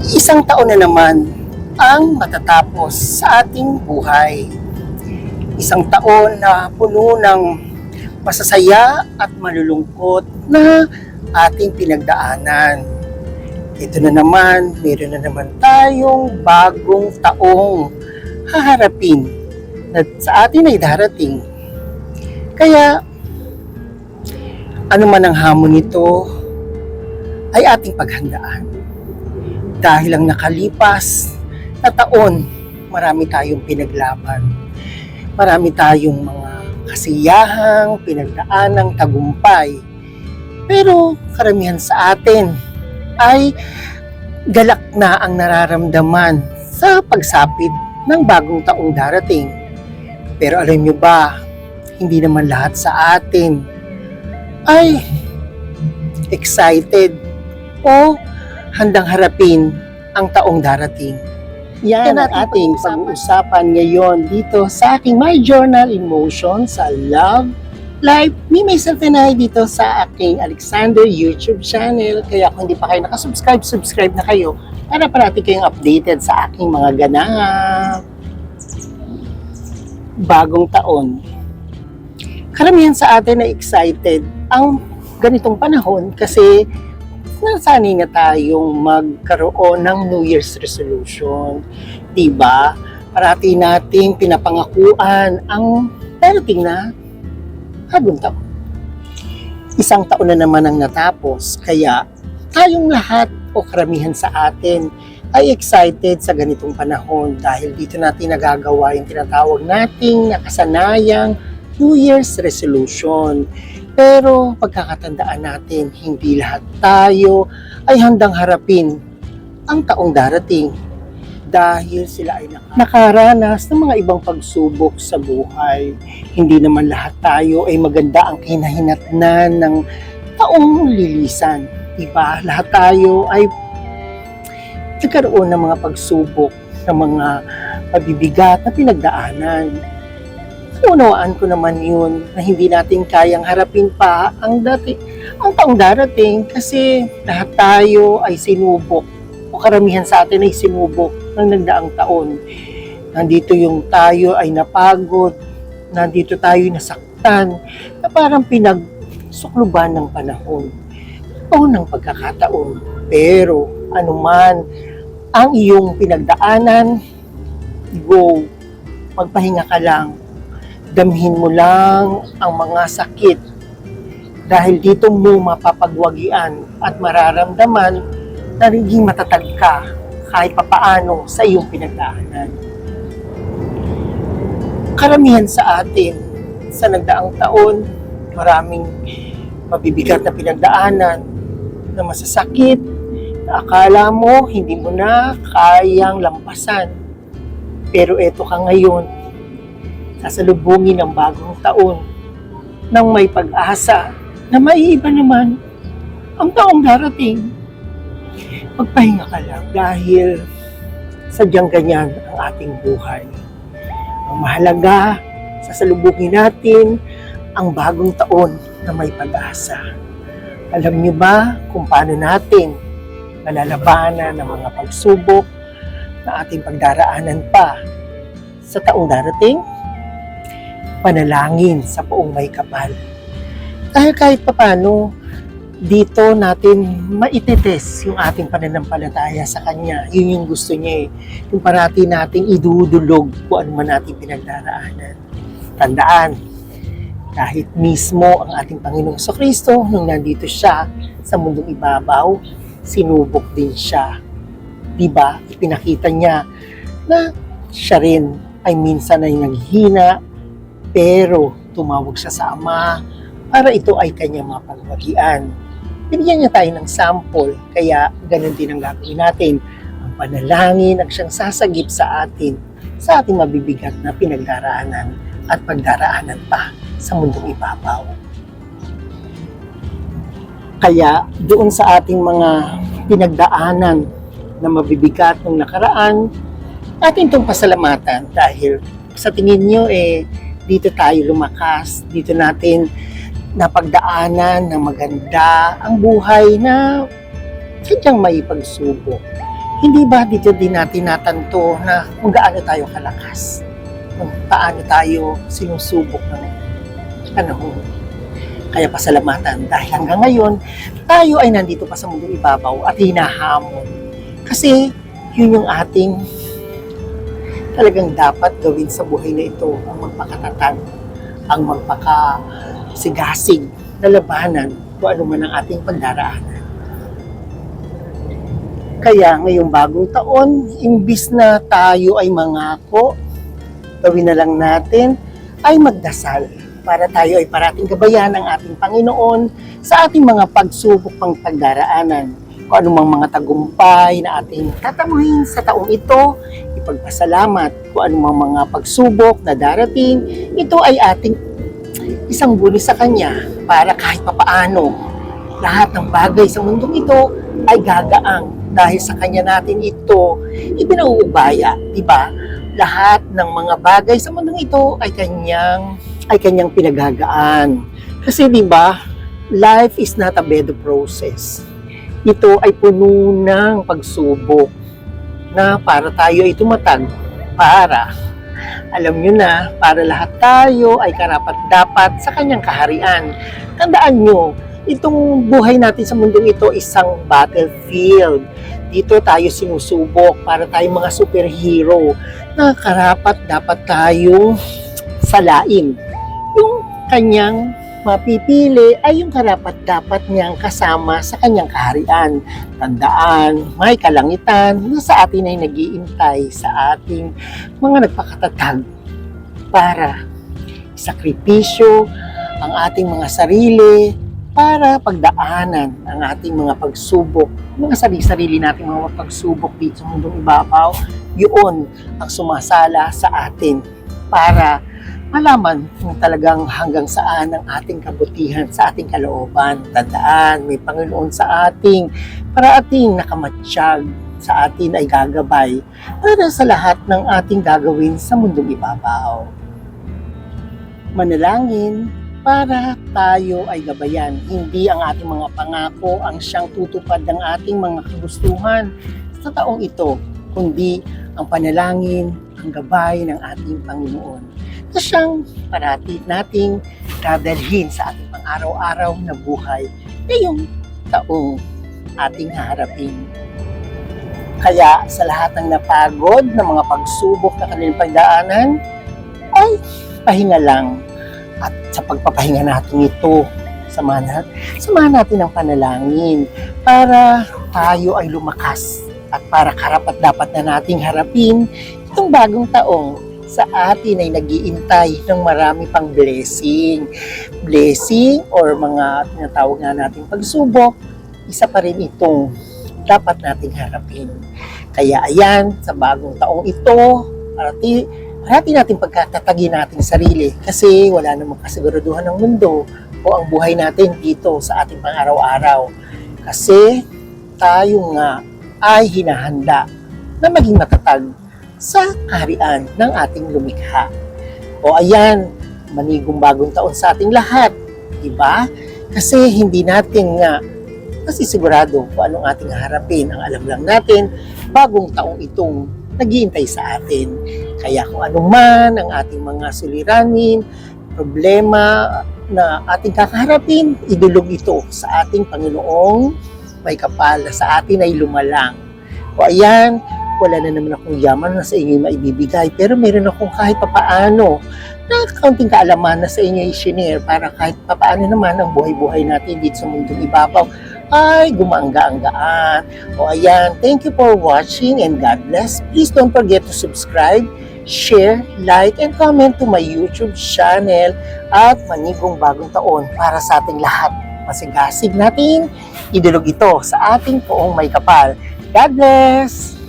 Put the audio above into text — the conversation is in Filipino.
Isang taon na naman ang matatapos sa ating buhay. Isang taon na puno ng masasaya at malulungkot na ating pinagdaanan. Ito na naman, meron na naman tayong bagong taong haharapin na sa atin ay darating. Kaya, ano man ang hamon nito, ay ating paghandaan. Dahil ang nakalipas na taon, marami tayong pinaglaban. Marami tayong mga kasiyahang pinagdaanang tagumpay. Pero karamihan sa atin ay galak na ang nararamdaman sa pagsapit ng bagong taong darating. Pero alam nyo ba, hindi naman lahat sa atin ay excited o handang harapin ang taong darating. Yan ang ating pag-uusapan ngayon dito sa aking My Journal in Motion sa Love Life, Me, Myself, and I dito sa aking Alexander YouTube channel. Kaya kung hindi pa kayo nakasubscribe, subscribe na kayo para parati kayong updated sa aking mga ganap. Bagong taon. Karamihan sa atin ay excited ang ganitong panahon kasi nasanay na tayong magkaroon ng New Year's resolution. Diba? Parati nating pinapangakuan ang darating na bagong taon. Isang taon na naman ang natapos, kaya tayong lahat o karamihan sa atin ay excited sa ganitong panahon dahil dito natin nagagawa yung tinatawag nating nakasanayang New Year's resolution. Pero pagkakatandaan natin, hindi lahat tayo ay handang harapin ang taong darating dahil sila ay nakaranas ng mga ibang pagsubok sa buhay. Hindi naman lahat tayo ay maganda ang kinahinatnan ng taong lilisan. Diba? Lahat tayo ay nagkaroon ng mga pagsubok, ng mga pabibigat na pinagdaanan. Unawaan ko naman yun na hindi natin kayang harapin pa ang taong darating kasi lahat tayo ay sinubok o karamihan sa atin ay sinubok ng nagdaang taon. Nandito yung tayo ay napagod, nandito tayo nasaktan na parang pinagsukluban ng panahon o ng pagkakataon. Pero anuman ang iyong pinagdaanan, go, magpahinga ka lang. Damhin mo lang ang mga sakit dahil dito mo mapapagwagian at mararamdaman na naging matatag ka kahit papaano sa iyong pinagdaanan. Karamihan sa atin sa nagdaang taon, maraming mabibigat na pinagdaanan na masasakit na akala mo hindi mo na kayang lampasan. Pero eto ka ngayon, sasalubungin ng bagong taon nang may pag-asa na maiiba naman ang taong darating. Magpahinga ka lang dahil sadyang ganyan ang ating buhay. Ang mahalaga, sasalubungin natin ang bagong taon na may pag-asa. Alam niyo ba kung paano natin malalabanan ng mga pagsubok na ating pagdaraanan pa sa taong darating? Panalangin sa Poong May Kapal. Dahil kahit papano, dito natin maititest yung ating pananampalataya sa Kanya. Yun yung gusto niya eh. Yung parati nating idudulog kung ano man ating pinagdaraanan. Tandaan, kahit mismo ang ating Panginoong Kristo, nung nandito siya sa mundong ibabaw, sinubok din siya. Diba? Ipinakita niya na siya rin ay minsan ay naghihina, pero tumawag siya sa Ama para ito ay kanyang mapagwagian. Binigyan niya tayo ng sample, kaya ganun din ang gagawin natin. Ang panalangin ang siyang sasagip sa atin, sa ating mabibigat na pinagdaraanan at pagdaraanan pa sa mundong ibabaw. Kaya doon sa ating mga pinagdaanan na mabibigat ng nakaraan, atin itong pasalamatan dahil sa tingin nyo dito tayo lumakas, dito natin napagdaanan na maganda ang buhay na sadyang may pagsubok. Hindi ba dito din natin natanto na kung gaano tayo kalakas? Kung paano tayo sinusubok ng panahon? Kaya pasalamatan dahil hanggang ngayon, tayo ay nandito pa sa mundong ibabaw at hinahamon. Kasi yun yung ating talagang dapat gawin sa buhay na ito, ang magpakatatag, ang magpakasigasig na labanan kung ano man ang ating pagdaraanan. Kaya ngayong bagong taon, imbis na tayo ay mangako, gawin na lang natin ay magdasal para tayo ay parating gabayan ng ating Panginoon sa ating mga pagsubok pang pagdaraanan. Kung anumang mga tagumpay na ating tatamuhin sa taong ito, ipagpasalamat. Kung anumang mga pagsubok na darating, ito ay ating isang bulis sa Kanya para kahit papaano, lahat ng bagay sa mundong ito ay gagaang dahil sa Kanya natin ito ibinauubaya, di ba? Lahat ng mga bagay sa mundong ito ay kanyang pinagagaan. Kasi di ba, life is not a bad process. Ito ay puno ng pagsubok na para tayo ay tumatag, para alam nyo na, para lahat tayo ay karapat-dapat sa Kanyang kaharian. Tandaan nyo, itong buhay natin sa mundong ito isang battlefield. Dito tayo sinusubok para tayong mga superhero na karapat dapat tayo salain. Yung kanyang mapipili ay yung karapat dapat niyang kasama sa kanyang kaharian. Tandaan, may kalangitan na sa atin ay nag-iintay sa ating mga nagpakatatag para sakripisyo ang ating mga sarili, para pagdaanan ang ating mga pagsubok, mga sarili nating mga pagsubok dito sa mundong ibabaw, yun ang sumasala sa atin para malaman kung talagang hanggang saan ang ating kabutihan sa ating kalooban. Tandaan, may Panginoon sa ating parating nakamatsyag, sa atin ay gagabay para sa lahat ng ating gagawin sa mundong ibabaw. Manalangin para tayo ay gabayan. Hindi ang ating mga pangako ang siyang tutupad ng ating mga kagustuhan sa taong ito, kundi ang panalangin, ang gabay ng ating Panginoon na siyang parati nating dadalhin sa ating pang-araw-araw na buhay ngayong taong ating haharapin. Kaya sa lahat ng napagod na mga pagsubok na kanilang pagdaanan, ay pahinga lang. At sa pagpapahinga natin ito, samahan natin ang panalangin para tayo ay lumakas at para karapat-dapat na nating harapin itong bagong taong sa atin ay nag-iintay ng marami pang blessing. Blessing or mga tinatawag nga nating pagsubok, isa pa rin itong dapat nating harapin. Kaya ayan, sa bagong taong ito, parati natin pagkatatagin nating sarili kasi wala namang kasiguraduhan ng mundo o ang buhay natin dito sa ating pang-araw-araw. Kasi tayo nga ay hinahanda na maging matatag sa kaharian ng ating lumikha. O ayan, manigong bagong taon sa ating lahat, diba? Kasi hindi natin nga sigurado kung anong ating harapin. Ang alam lang natin, bagong taong itong naghihintay sa atin. Kaya kung ano man ang ating mga suliranin, problema na ating kakaharapin, idulog ito sa ating Panginoong may kapal na sa atin ay lumalang. O ayan, wala na naman akong yaman na sa inyo maibibigay, pero meron akong kahit papaano na kaunting kaalaman na sa inyo i-share para kahit papaano naman ang buhay-buhay natin dito sa mundong ibabaw ay gumaangga-anggaan. O ayan, thank you for watching and God bless. Please don't forget to subscribe, share, like, and comment to my YouTube channel at manigong bagong taon para sa ating lahat. Masigasig natin idulog ito sa ating poong may kapal. God bless!